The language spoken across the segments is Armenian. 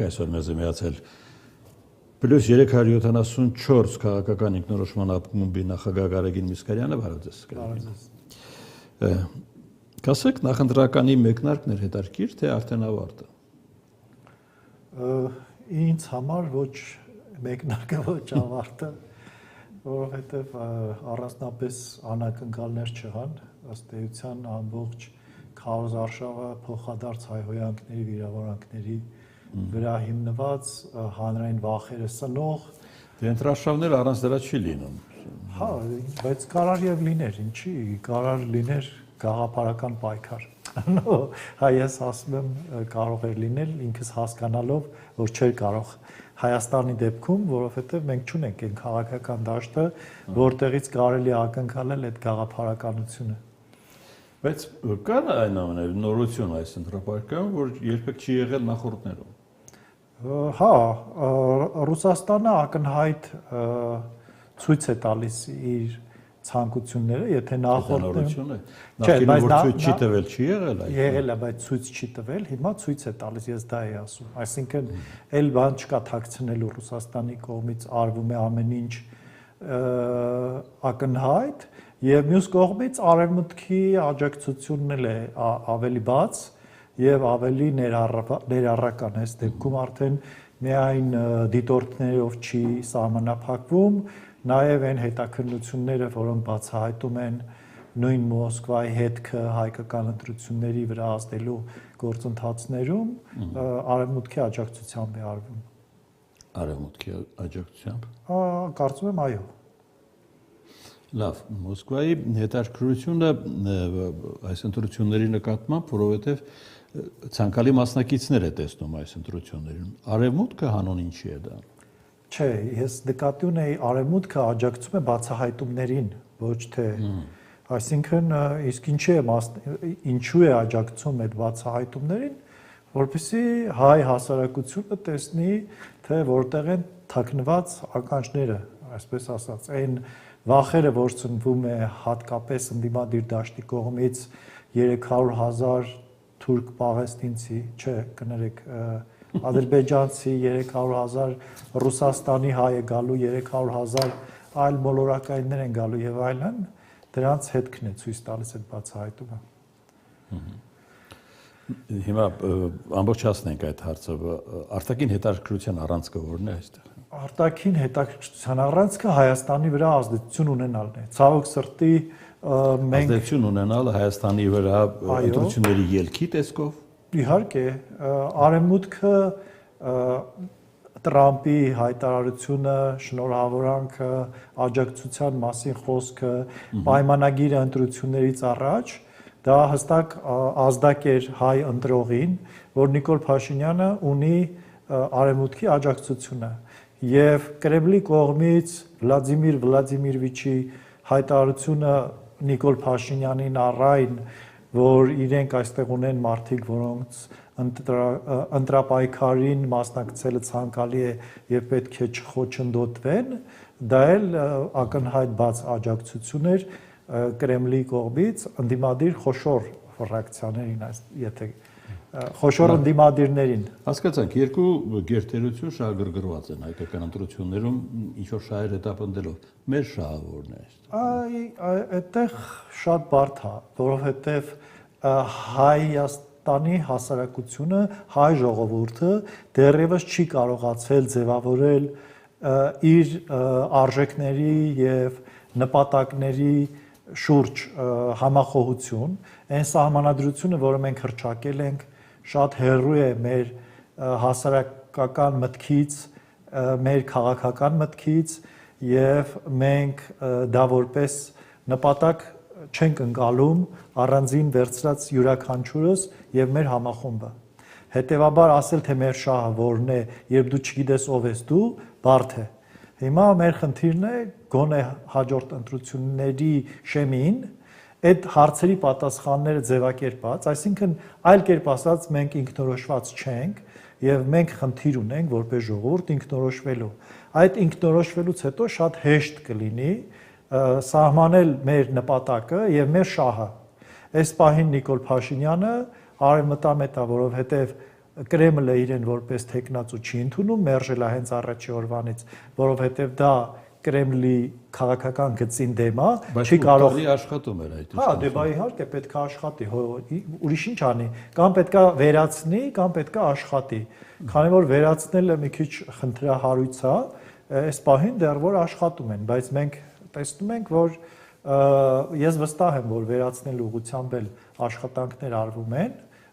այսօր մեզ է միացել Պլյուս 374 քաղաքական ինքնորոշման ակումբի նախագահ Գարեգին Միսկարյանը, բարև ձեզ։ Կասեք, նախընտրականի մեկնարկն էր հետաքրքիր, թե արդեն ավարտը։ Ինձ համար ոչ մեկնարկը, ոչ ավարտը, որովհետև առանձնապես անակնկալներ չեղան, ըստ էության ամբողջ քարոզարշավը փոխադարձ հայհոյանքների, վիրավորանքների վրա հիմնված հանրային վախերը սնող Ընտրաշավները առանց դրա չի լինում։ Հա, բայց կարար եւ լիներ, ինչի, կարար լիներ գաղափարական պայքար։ Ես ասում եմ կարող էր լինել ինքս հասկանալով, որ չէր կարող Հայաստանի դեպքում, որովհետև մենք չունենք այն քաղաքական դաշտը, որտեղից կարելի է ակնկալել այդ գաղափարականությունը։ Բայց կա այնուամենայնիվ նորություն այս ընտրապարկայում, որ երբեք չի եղել նախորդներում։ Հա, Ռուսաստանը ակնհայտ ցույց է տալիս իր ցանկությունները, եթե նախորդներում ցույց չի տվել, չի եղել այդ։ Եղել է, բայց ցույց չի տվել, հիմա ցույց է տալիս, ես դա եի ասում։ Այսինքն, այլ բան չկա թաքցնելու Ռուսաստանի կողմից արվում է ամեն ինչ ակնհայտ, եւ մյուս կողմից արևմուտքի աջակցությունն էլ է ավելի բաց եւ ավելի ներառական այս դեպքում արդեն միայն դիտորդներով չի սահմանափակվում, նաեւ այն հետաքննությունները, որոնք բացահայտում են նույն Մոսկվայի հետքը հայկական ընտրությունների վրա ազդելու գործընթացներում արևմուտքի աջակցությամբ է արվում։ Արևմուտքի աջակցությամբ։ Կարծում եմ այո։ Լավ, Մոսկվայի հետաքրքրությունը այս ընտրությունների նկատմամբ, որովհետև ցանկալի մասնակիցներ է տեսնում այս ընտրություններին։ Արևմուտքը հանուն ինչի է դա։ Չէ, ես նկատի ունեի արևմուտքը աջակցում է բացահայտումներին, ոչ թե այսինքն իսկ ինչու է աջակցում այդ բացահայտումներին, որպեսզի հայ հասարակությունը տեսնի, թե որտեղ են թաքնված ականջները, այսպես ասած, այն վախերը, որ ծնվում է հատկապես ընդդիմադիր դաշտի կողմից 300,000 թուրք պաղեստինցի, չէ, կներեք, ադրբեջանցի 300,000 Ռուսաստանի հայ է գալու, 300,000 այլ մոլորակայիններ են գալու եւ այլն, դրանց հետքն է ցույց տալիս այդ բացահայտումը։ Հիմա ամբողջացնենք այդ հարցը, արտաքին հետաքրքրության առանցքը որն է այստեղ։ Արտաքին հետաքրքրության առանցքը Հայաստանի վրա ազդեցություն ունենալն է։ Ցավոք սրտի մենք ազդեցություն ունենալ Հայաստանի վրա ընտրությունների ելքի տեսքով։ Իհարկե, արևմուտքը Տրամպի հայտարարությունը, շնորհավորանքը, աջակցության մասին խոսքը, պայմանագիրը ընտրություններից առաջ, դա հստակ ազդակ էր հայ ընտրողին, որ Նիկոլ Փաշինյանը ունի արևմուտքի աջակցությունը։ Եվ Կրեմլի կողմից Վլադիմիր Վլադիմիրովիչի հայտարարությունը Նիկոլ Փաշինյանին առայն, որ իրենք այստեղ ունեն մարդիկ, որոնց ընտրապայքարին մասնակցելը ցանկալի է եւ պետք է չխոչընդոտվեն, դա էլ ակնհայտ բաց աջակցություն էր Կրեմլի կողմից ընդդիմադիր խոշոր ռեակցիաներին, եթե խոշոր ընդդիմադիրներին։ Հասկացանք, երկու գերտերություն շահագրգռված են հայկական ընտրություններում, ինչ որ շահեր հետապնդելով։ Մեր շահը որն է այստեղ։ Այդտեղ շատ բարդ է, որովհետև Հայաստանի հասարակությունը, հայ ժողովուրդը դեռևս չի կարողացել ձևավորել իր արժեքների եւ նպատակների շուրջ համախոհություն, այն սահմանադրությունը, որը մենք հռչակել ենք, շատ հեռու է մեր հասարակական մտքից, մեր քաղաքական մտքից եւ մենք դա որպես նպատակ չենք ընկալում առանձին վերցրած յուրաքանչյուրս եւ մեր համախումբը։ Հետևաբար ասել թե մեր շահը որն է, երբ դու չգիտես ով ես դու, բարդ է։ Հիմա մեր խնդիրն է գոնե հաջորդ ընտրությունների շեմին այդ հարցերի պատասխանները ձևակերպած, այսինքն այլ կերպ ասած մենք ինքնորոշված չենք եւ մենք խնդիր ունենք որպես ժողովուրդ ինքնորոշվելու։ Այդ ինքնորոշվելուց հետո շատ հեշտ կլինի սահմանել մեր նպատակը եւ մեր շահը։ Այս պահին Նիկոլ Փաշինյանը արևմտամետ է, որովհետեւ Կրեմլը իրեն որպես տեխնացու չի ընդունում, մերժել է հենց առաջի օրվանից, որովհետև դա Կրեմլի քաղաքական գծին դեմ է, չի կարող աշխատում էր այդ։ Հա, դե բա իհարկե պետք է աշխատի, ուրիշ ինչ անի, կամ պետք է վերացնի, կամ պետք է աշխատի։ Քանի որ վերացնելը մի քիչ խնդրահարույց է, այս պահին դեռ որ աշխատում են, բայց մենք տեսնում ենք, որ ես վստահ եմ, որ վերացնելու ուղղությամբ էլ աշխատանքներ արվում են,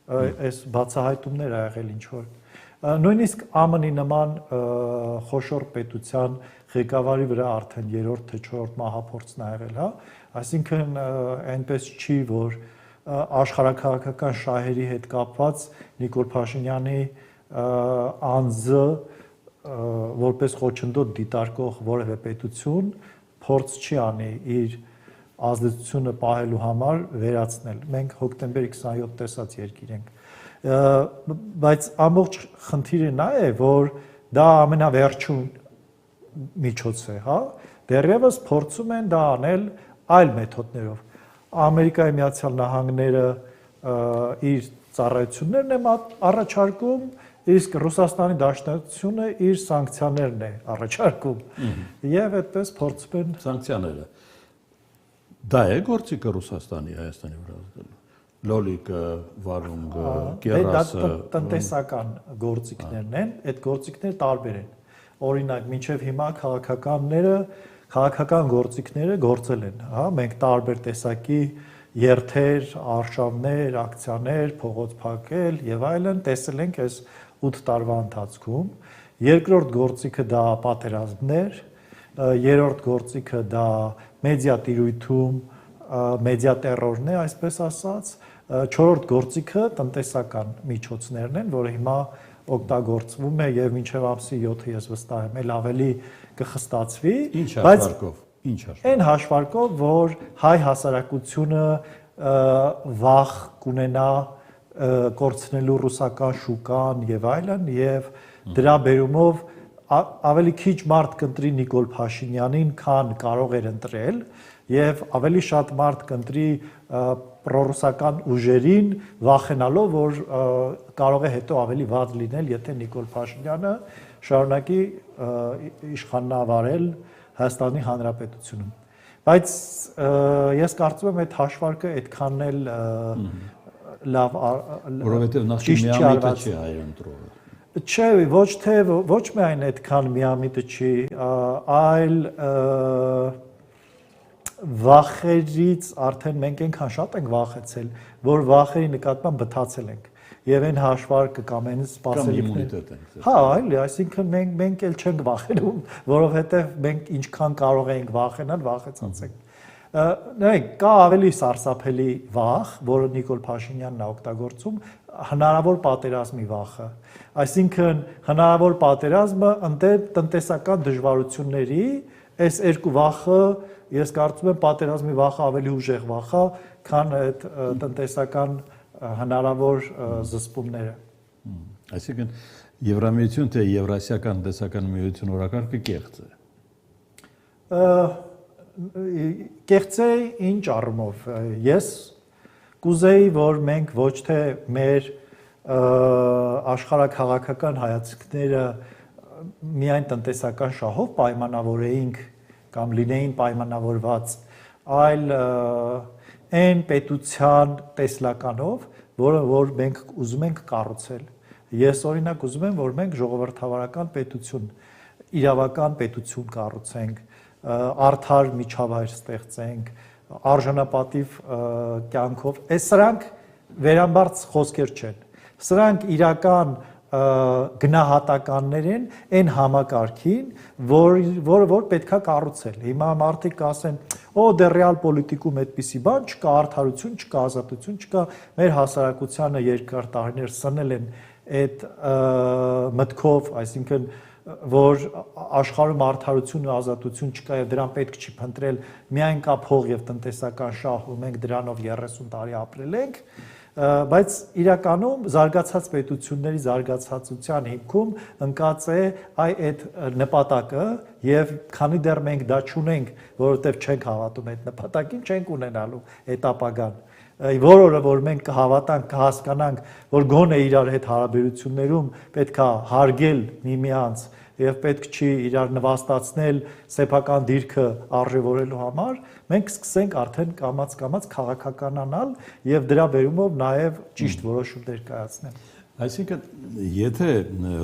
այս բացահայտումներ ա եղել ինչ որ նույնիսկ ԱՄՆ-ի նման խոշոր պետության ղեկավարի վրա արդեն 3-րդ թե 4-րդ մահափորձն ա եղել, հա, այսինքն այնպես չի, որ աշխարհաքաղաքական շահերի հետ կապված Նիկոլ Փաշինյանի անձը որպես խոչընդոտ դիտարկող որևէ պետություն փորձ չի անի իր ազդեցությունը պահելու համար վերացնել։ Մենք հոկտեմբերի 27 տեսած երկիր ենք։ Բայց ամբողջ խնդիրը նա է, որ դա ամենավերջին միջոց է, հա, դեռևս փորձում են դա անել այլ մեթոդներով։ Ամերիկայի Միացյալ Նահանգները իր ծառայություններն է առաջարկում, իսկ Ռուսաստանի Դաշնակցությունը իր սանկցիաներն է առաջարկում։ Եվ այդպես փորձում են սանկցիաները։ Դա է գործիքը Ռուսաստանի Հայաստանի վրա ազդելու։ Լոլիկը, վարունգը, կերասը, տնտեսական գործիքներն են, այդ գործիքները տարբեր են։ Օրինակ, մինչև հիմա քաղաքական գործիքները գործել են, հա, մենք տարբեր տեսակի երթեր, արշավներ, ակցիաներ, փողոց փակել եւ այլն տեսել ենք այս 8 տարվա ընթացքում։ Երկրորդ գործիքը դա պատերազմներ, երրորդ գործիքը դա մեդիա տիրույթում մեդիա տերորն է, այսպես ասած, չորրորդ գործիքը տնտեսական միջոցներն են, որը հիմա օգտագործվում է եւ մինչեւ ամսի 7-ը ես վստահ եմ, էլ ավելի կխստացվի, բայց այն հաշվարկով, որ հայ հասարակությունը վախ կունենա կորցնելու ռուսական շուկան եւ այլն եւ դրա բերումով ավելի քիչ մարդ կընտրի Նիկոլ Փաշինյանին, քան կարող էր ընտրել եւ ավելի շատ մարդ կընտրի պրոռուսական ուժերին, վախենալով, որ կարող է հետո ավելի վատ լինել, եթե Նիկոլ Փաշինյանը շարունակի իշխանավարել Հայաստանի Հանրապետությունում։ Բայց ես կարծում եմ այդ հաշվարկը այդքան էլ լավ որովհետեւ նախ միամիտը չի հայընտրողը։ Չէ, ոչ միայն այդքան միամիտը չի, այլ վախերից արդեն մենք այնքան շատ ենք վախեցել, որ վախերի նկատմամբ բթացել ենք եւ այն հաշվարկը կամ այն սպասելիքները։ Հա, այլ, այսինքն մենք էլ չենք վախենում, որովհետեւ մենք ինչքան կարող ենք վախենալ, վախեցած ենք։ Նայեք, կա ավելի սարսափելի վախ, որը Նիկոլ Փաշինյանն է օգտագործում, հնարավոր պատերազմի վախը։ Այսինքն հնարավոր պատերազմը ընդդեմ տնտեսական դժվարությունների, այս երկու վախը, ես կարծում եմ պատերազմի վախը ավելի ուժեղ վախ է, քան այդ տնտեսական հնարավոր զսպումները։ Այսինքն Եվրամիություն թե Եվրասիական տնտեսական միություն օրակարգը կեղծ է։ Կեղծ է ինչ առումով։ Ես կուզեի, որ մենք ոչ թե մեր աշխարհաքաղաքական հայացքները միայն տնտեսական շահով պայմանավորեինք կամ լինեին պայմանավորված, այլ այն պետության տեսլականով, որ մենք ուզում ենք կառուցել։ Ես օրինակ ուզում եմ, որ մենք ժողովրդավարական պետություն, իրավական պետություն կառուցենք, արդար միջավայր ստեղծենք, արժանապատիվ կյանքով։ Սրանք վերամբարձ խոսքեր չեն։ Սրանք իրական գնահատականներ են այն համակարգին, որ պետքա կառուցել։ Հիմա մարդիկ կասեն, օ դե ռեալ պոլիտիկում այդպիսի բան չկա, արդարություն չկա, ազատություն չկա, մեր հասարակությանը երկար տարիներ սնել են այդ մտքով, այսինքն որ աշխարհում արդարություն ու ազատություն չկա եւ դրան պետք չի փնտրել, միայն կա փող եւ տնտեսական շահ ու մենք դրանով 30 տարի ապրել ենք, բայց իրականում զարգացած պետությունների զարգացածության հիմքում ընկած է այդ նպատակը եւ քանի դեռ մենք դա չունենք, որովհետեւ չենք հավատում այդ նպատակին, չենք ունենալու այդ ապագան։ որ օրը որ մենք կհավատանք, կհասկանանք, որ գոնե իրար հետ հարաբերություններում պետք է հարգել միմյանց եւ պետք չի իրար նվաստացնել սեփական դիրքը արժևորելու համար, մենք սկսենք արդեն կամաց քաղաքականանալ եւ դրա բերումով նաեւ ճիշտ որոշումներ կայացնել։ Այսինքն, եթե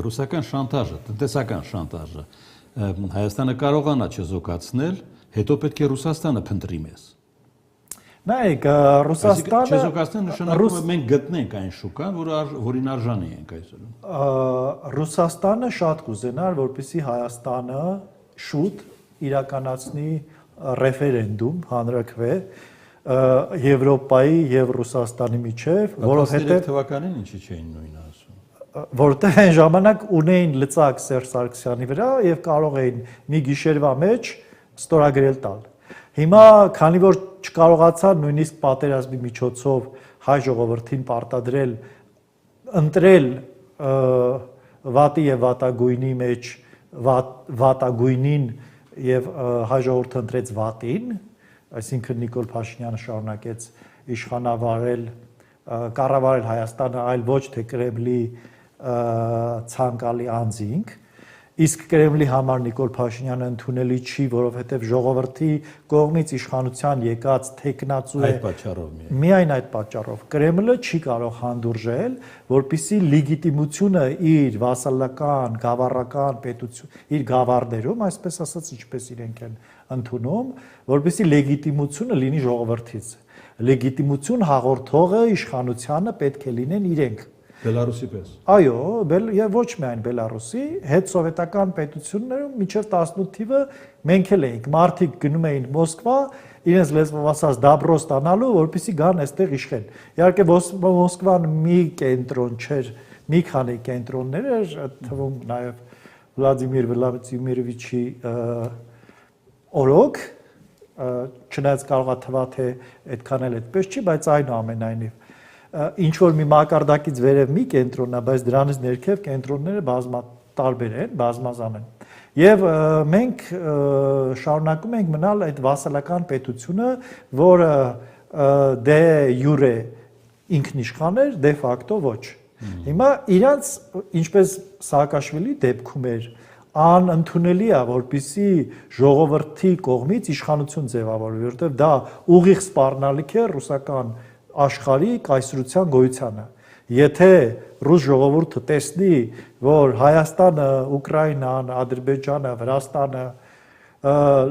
ռուսական շանտաժը, տնտեսական շանտաժը Հայաստանը կարողանա չզոկացնել, հետո պետք է Ռուսաստանը փնտրի մեզ։ Նայեք, Ռուսաստանը չզոկացնել նշանակում է մենք գտնենք այն շուկան, որին արժանի ենք այսօր։ Ռուսաստանը շատ կուզենար, որպեսզի Հայաստանը շուտ իրականացնի ռեֆերենդում հանրաքվե Եվրոպայի եւ Ռուսաստանի միջեւ, որովհետեւ թվականին ինչի չէին նույնը ասում։ Որտեղ այն ժամանակ ունեին լծակ Սերժ Սարգսյանի վրա եւ կարող էին մի գիշերվա մեջ ստորագրել տալ։ Հիմա, քանի որ չկարողացան նույնիսկ պատերազմի միջոցով հայ ժողովրդին պարտադրել ընտրել վատի եւ վատագույնի մեջ վատագույնին եւ հայ ժողովուրդը ընտրեց վատին, այսինքն Նիկոլ Փաշինյանը շարունակեց իշխանավարել, կառավարել Հայաստանը, այլ ոչ թե Կրեմլի ցանկալի անձինք, իսկ Կրեմլի համար Նիկոլ Փաշինյանը ընդունելի չի, որովհետև ժողովրդի կողմից իշխանության եկած թեկնածու է միայն այդ պատճառով։ Կրեմլը չի կարող հանդուրժել, որպեսզի լեգիտիմությունը իր վասալական, գավառական պետություն, իր գավառներում, այսպես ասած, ինչպես իրենք են ընդունում, որպեսզի լեգիտիմությունը լինի ժողովրդից։ Լեգիտիմություն հաղորդողը իշխանությանը պետք է լինեն իրենք։ Բելարուսի պես։ Այո, եւ ոչ միայն Բելարուսի, հետ սովետական պետություններում մինչև 18 թիվը մենք էլ էինք, մարդիկ գնում էին Մոսկվա, իրենց լեզվով ասած դաբրո ստանալու, որպեսզի գան այստեղ իշխեն։ Իհարկե Մոսկվան մի կենտրոն չէր, մի քանի կենտրոններ էր, թվում նաեւ Վլադիմիր Վլադիմիրովիչի օրոք, չնայած կարող է թվա թե այդքան էլ այդպես չի, բայց այնուամենայնիվ ինչ որ մի մակարդակից վերև մի կենտրոնն է, բայց դրանից ներքև կենտրոնները բազմատարբեր են, բազմազան են։ Եվ մենք շարունակում ենք մնալ այդ վասալական պետությունը, որը դե յուրե ինքնիշխան էր, դե ֆակտո ոչ։ Հիմա իրանց, ինչպես Սաակաշվիլի դեպքում էր, անընդունելի է, որպեսզի ժողովրդի կողմից իշխանություն ձևավորվի, որովհետև դա ուղիղ սպառնալիք է ռուսական աշխարհի կայսրության գոյությանը։ Եթե ռուս ժողովուրդը տեսնի, որ Հայաստանը, Ուկրաինան, Ադրբեջանը, Վրաստանը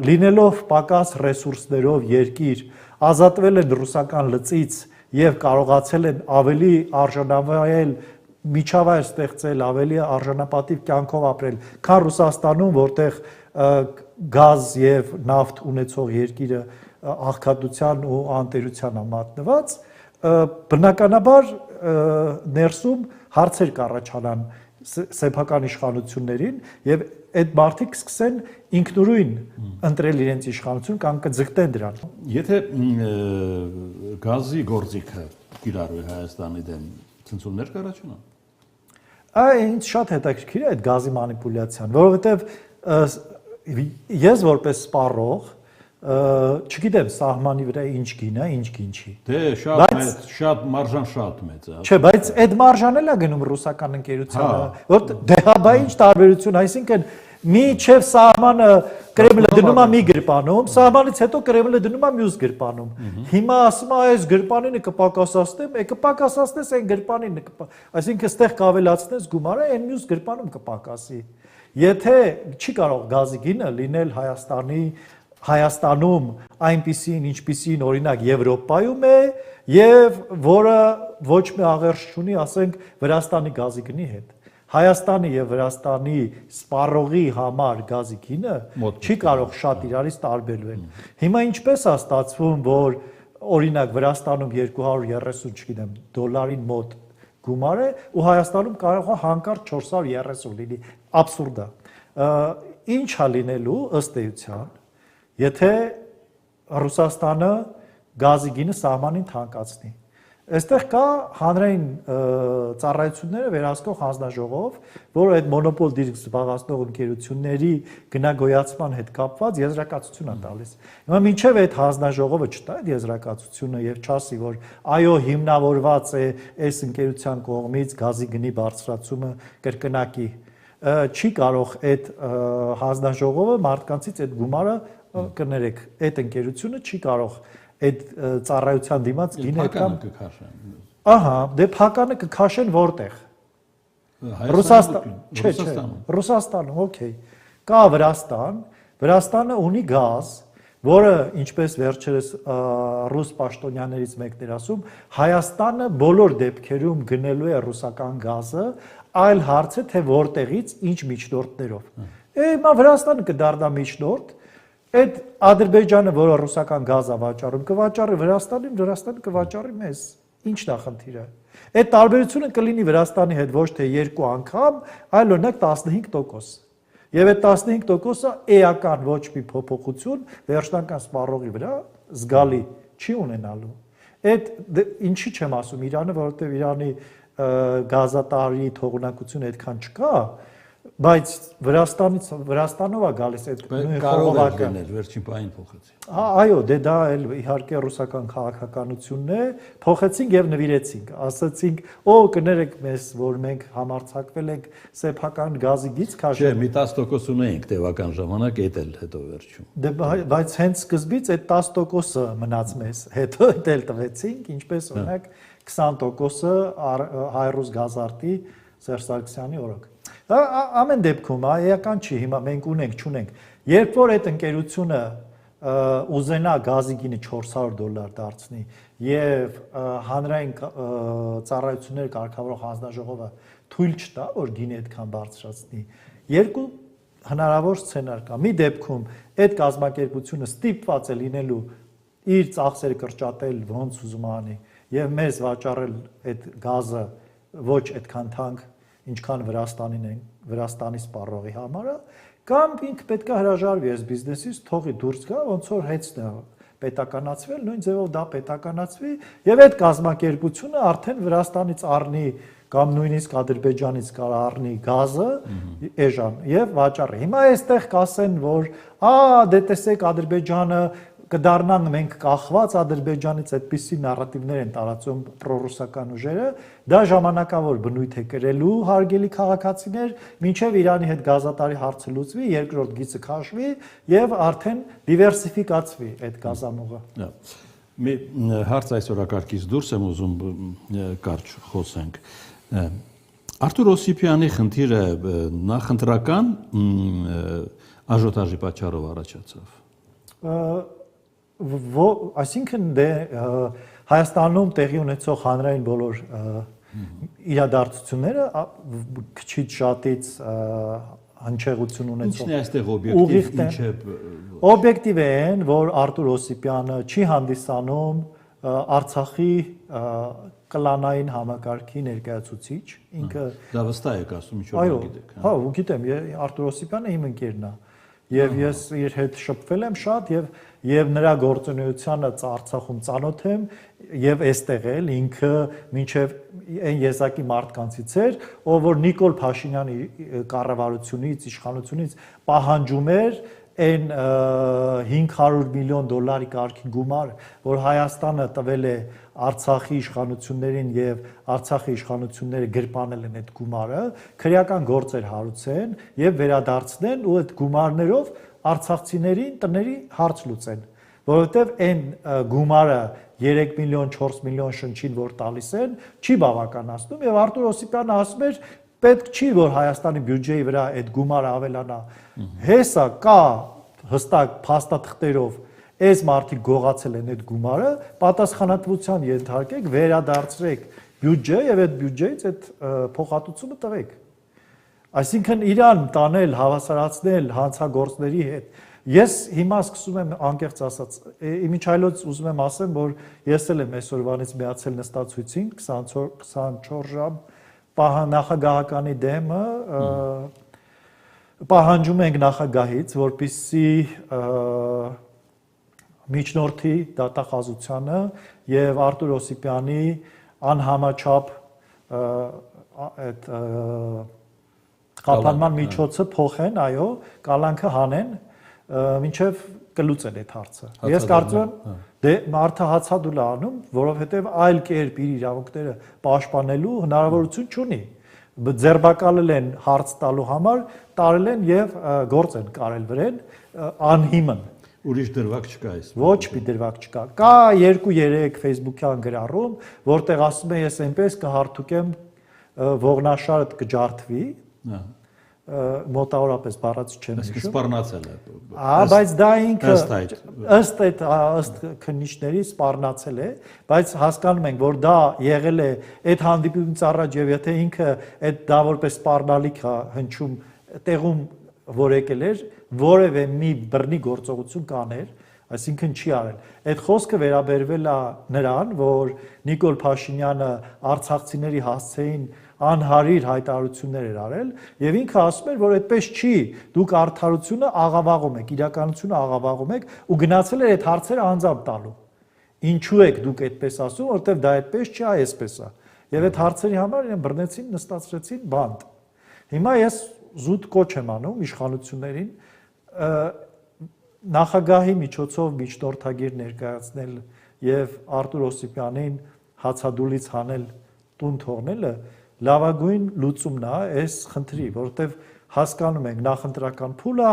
լինելով պակաս ռեսուրսներով երկիր, ազատվել են ռուսական լծից եւ կարողացել են ավելի արժանավայել, միջավայր ստեղծել, ավելի արժանապատիվ կյանքով ապրել, քան Ռուսաստանում, որտեղ գազ եւ նավթ ունեցող երկիրը աղքատության ու անտերության է մատնված, բնականաբար ներսում հարցեր կառաջանան սեփական իշխանություններին եւ այդ մարդիկ սկսեն ինքնուրույն ընտրել իրենց իշխանություն կամ կձգտեն դրան։ Եթե գազի գործիքը կիրառվի Հայաստանի դեմ, ցնցումներ կառաջանան։ Ինձ շատ հետաքրքիր է այդ գազի մանիպուլյացիան, որովհետեւ ես որպես սպառող չգիտեմ սահմանի վրա ինչ գին է, ինչ գին չի։ Դե շատ մարժան շատ մեծ է։ Չէ, բայց այդ մարժան էլ է գնում ռուսական ընկերությանը, որ դե հա բա ինչ տարբերություն, այսինքն միջև սահմանը Կրեմլը դնում է մի գրպանում, սահմանից հետո Կրեմլը դնում է մյուս գրպանում։ Հիմա ասում է այս գրպանինը կպակասացնեմ, կպակասացնես այն գրպանին, այսինքն այստեղ կավելացնես գումարը, այն մյուս գրպանում կպակասի։ Եթե չի կարող գազի գինը լինել Հայաստանում այնպիսին, ինչպիսին օրինակ Եվրոպայում է եւ որը ոչ մի աղերս չունի, ասենք Վրաստանի գազի գնի հետ։ Հայաստանի եւ Վրաստանի սպառողի համար գազի գինը չի կարող շատ իրարից տարբերվել։ Հիմա ինչպես է ստացվում, որ օրինակ Վրաստանում 230, չգիտեմ, դոլարին մոտ գումար է ու Հայաստանում կարող է հանկարծ 430 լինի, աբսուրդ է։ Ինչ է լինելու ըստ էության, եթե Ռուսաստանը գազի գինը սահմանին թանկացնի։ Այստեղ կա հանրային ծառայությունները վերահսկող հանձնաժողով, որը այդ մոնոպոլ դիրք զբաղեցնող ընկերությունների գնագոյացման հետ կապված եզրակացություն է տալիս։ Հիմա մինչև այդ հանձնաժողովը չտա այդ եզրակացությունը եւ չասի, որ այո, հիմնավորված է այս ընկերության կողմից գազի գնի բարձրացումը կրկնակի, չի կարող այդ հանձնաժողովը մարդկանցից այդ գումարը կներեք, այդ ընկերությունը չի կարող այդ ծառայության դիմաց գինը կամ ահա, դե փականը կքաշեն որտեղ։ Ռուսաստանում, օքեյ։ Կա Վրաստան, Վրաստանը ունի գազ, որը ինչպես վերջերս ռուս պաշտոնյաներից մեկն էր ասում, Հայաստանը բոլոր դեպքերում գնելու է ռուսական գազը, այլ հարց է թե որտեղից, ինչ միջնորդներով։ Հիմա Վրաստանը կդառնա միջնորդ, այդ Ադրբեջանը, որը ռուսական գազ է վաճառում, կվաճառի Վրաստանին, Վրաստանը կվաճառի մեզ։ Ի՞նչն է խնդիրը։ Այդ տարբերությունը կլինի Վրաստանի հետ ոչ թե 2 անգամ, այլ օրինակ 15%։ Եվ այդ 15%-ը էական ոչ մի փոփոխություն վերջնական սպառողի վրա զգալի չի ունենալու։ Այդ ինչի չեմ ասում Իրանը, որովհետև Իրանի գազատարի թողունակությունը այդքան չկա, բայց Վրաստանով է գալիս այդ նույն խողովակը։ Վերջին պահին փոխեցին։ Այո, դե դա էլ իհարկե ռուսական քաղաքականությունն է, փոխեցինք եւ նվիրեցինք, ասացինք, օ կներեք մեզ, որ մենք համարձակվել ենք սեփական գազի գիծ քաշել։ Չէ, մի 10% ունեինք տևական ժամանակ, էդ էլ հետո վերջում։ Դե բայց հենց սկզբից այդ 10%-ը մնաց մեզ, հետո էլ տվեցինք, ինչպես օրինակ 20%-ը Հայրուս գազարտի Սերժ Սարգսյանի օրոք։ Ամեն դեպքում էական չի, հիմա մենք ունենք, չունենք։ Երբ որ այդ ընկերությունը ուզենա գազի գինը $400 դարձնի եւ հանրային ծառայություններ կարգավորող հանձնաժողովը թույլ չտա, որ գինը այդքան բարձրացնի, երկու հնարավոր սցենար կա։ Մի դեպքում այդ կազմակերպությունը ստիպված է լինելու իր ծախսերը կրճատել ոնց ուզում անի եւ մեզ վաճառել այդ գազը ոչ այդքան թանկ, ինչքան Վրաստանի սպառողի համարը, կամ ինքը պետք է հրաժարվի այս բիզնեսից, թողի դուրս գա, ոնց որ հեծն է պետականացվել, նույն ձևով դա պետականացվի եւ այդ կազմակերպությունը արդեն Վրաստանից առնի կամ նույնիսկ Ադրբեջանից կարող առնի գազը էժան եւ վաճառի։ Հիմա այստեղ կասեն, որ դե տեսեք Ադրբեջանը կդառնան մենք կախված Ադրբեջանից, այդպիսի նարատիվներ են տարածում պրոռուսական ուժերը, դա ժամանակավոր բնույթ է կրելու հարգելի քաղաքացիներ, մինչև Իրանի հետ գազատարի հարցը լուծվի, երկրորդ գիծը քաշվի եւ արդեն դիվերսիֆիկացվի այդ գազամուղը։ Մի հարց այսօրակարգից դուրս եմ ուզում կարճ խոսենք։ Արթուր Օսիպյանի խնդիրը նախընտրական աժոտաժի պատճառով առաջացավ։ Այսինքն դե Հայաստանում տեղի ունեցող հանրային բոլոր իրադարձությունները քչից շատից հնչեղություն ունեցող։ Ինչն է այստեղ օբյեկտիվ, ինչ է օբյեկտիվ են, որ Արթուր Օսիպյանը չի հանդիսանում Արցախի կլանային համակարգի ներկայացուցիչ, ինքը դա վստահ եք ասում, ինչ որ գիտեք։ Հա, ու գիտեմ, Արթուր Օսիպյանը իմ ընկերն է։ Եվ ես իր հետ շփվել եմ շատ եւ նրա գործունեությանը Արցախում ծանոթ եմ եւ այստեղ էլ ինքը մինչեւ այն եզակի մարդկանցից էր, ով որ Նիկոլ Փաշինյանի կառավարությունից, իշխանությունից պահանջում էր այն $500 միլիոն կարգի գումար, որ Հայաստանը տվել է Արցախի իշխանություններին եւ Արցախի իշխանությունները գրպանել են այդ գումարը, քրեական գործեր հարուցեն եւ վերադարձնեն ու այդ գումարներով արցախցիներին տների հարց լուծեն, որովհետեւ այն գումարը 3 միլիոն, 4 միլիոն շնչին որ տալիս են, չի բավականացնում եւ Արթուր Օսիպյանը ասում էր պետք չի որ Հայաստանի բյուջեի վրա այդ գումարը ավելանա։ Հեսա կա հստակ փաստաթղթերով այս մարդիկ գողացել են այդ գումարը, պատասխանատվության ենթարկեք, վերադարձրեք բյուջե եւ այդ բյուջեից այդ փոխհատուցումը տվեք։ Այսինքն իրան տանել, հավասարացնել հանցագործների հետ։ Ես հիմա սկսում եմ անկեղծ ասած, իմիջայլոց ուզում եմ ասեմ, որ ես էլ եմ այսօրվանից միացել նստացույցին 24 ժամ նախագահականի դեմը պահանջում ենք նախագահից, որպեսզի միջնորդի դատախազությանը եւ Արթուր Օսիպյանի անհամաչափ այդ խափանման միջոցը փոխեն, այո, կալանքը հանեն, մինչև կլուծեն այդ հարցը։ Ես կարծում եմ, դե մարդը հացադուլ է անում, որովհետև այլ կերպ իր իրավունքները պաշտպանելու հնարավորություն չունի։ Ձերբակալել են հարց տալու համար, տարել են եւ գործ են կարել վրեն անհիմն։ Ուրիշ դրվագ չկա այս։ Ոչ մի դրվագ չկա։ Կա 2-3 Facebook-յան գրառում, որտեղ ասում է ես այնպես կհարթուկեմ ողնաշարը կջարդվի, մոտավորապես բառացի չեմ հիշում։ Սպառնացել է։ Բայց դա ինքը ըստ քննիչների սպառնացել է, բայց հասկանում ենք, որ դա եղել է այդ հանդիպումից առաջ եւ եթե ինքը այդ դա որպես սպառնալիք է հնչում տեղում որ եկել էր, որևէ մի բռնի գործողություն կաներ, այսինքն չի արել։ Այդ խոսքը վերաբերվել է նրան, որ Նիկոլ Փաշինյանը արցախցիների հասցեին անհարիր հայտարարություններ էր արել եւ ինքը ասում էր, որ այդպես չի, դուք արդարությունը աղավաղում եք, իրականությունը աղավաղում եք ու գնացել էր այդ հարցերը անձամբ տալու։ Ինչու եք դուք այդպես ասում, որովհետեւ դա այդպես չի, այսպես է։ Եվ այդ հարցերի համար իրեն բռնեցին, նստացրեցին բանտ։ Հիմա ես զուտ կոչ եմ անում իշխանություններին նախագահի միջոցով միջնորդագիր ներկայացնել եւ Արտուր Օսիպյանին հացադուլից հանել տուն թողնելը լավագույն լուծումն է այս խնդրի, որովհետեւ հասկանում ենք նախընտրական փուլ է,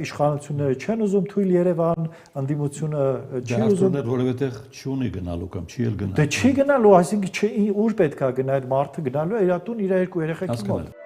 իշխանությունները չեն ուզում թույլ Երևան, ընդդիմությունը չի ուզում։ Դա որևէ տեղ չունի գնալու կամ չի էլ գնալու։ Դե չի գնալու, այսինքն ուր պետք է գնա այդ մարդը գնալու է իր տուն իր երկու երեխեքի մոտ։